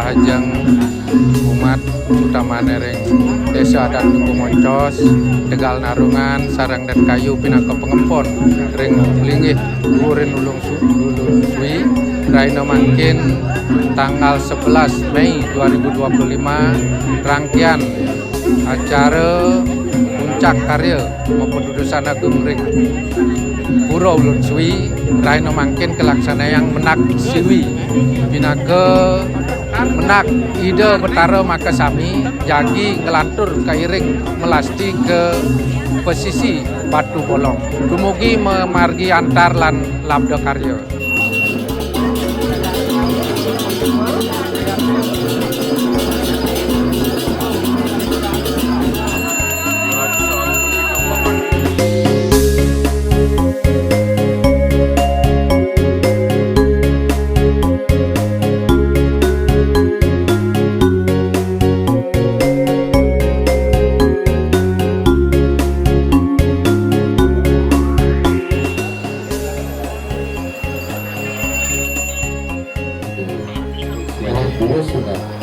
Kahajeng umat utama ring desa dan Dukuh Moncos, Tegal Narungan, Sarang dan Kayu pinaka pengempon ring linggih Purin Ulun SwI raina mangkin tanggal 11 Mei 2025 rangkaian acara puncak karya Kependudukan Agung ring Pura Ulun SwI raina mangkin kelaksana yang MENDAK SIWI pinaka menak ide betara maka sami jagi ngelantur kairing melasti ke posisi batu bolong dumugi memargi antar lan labda karya. Terus sudah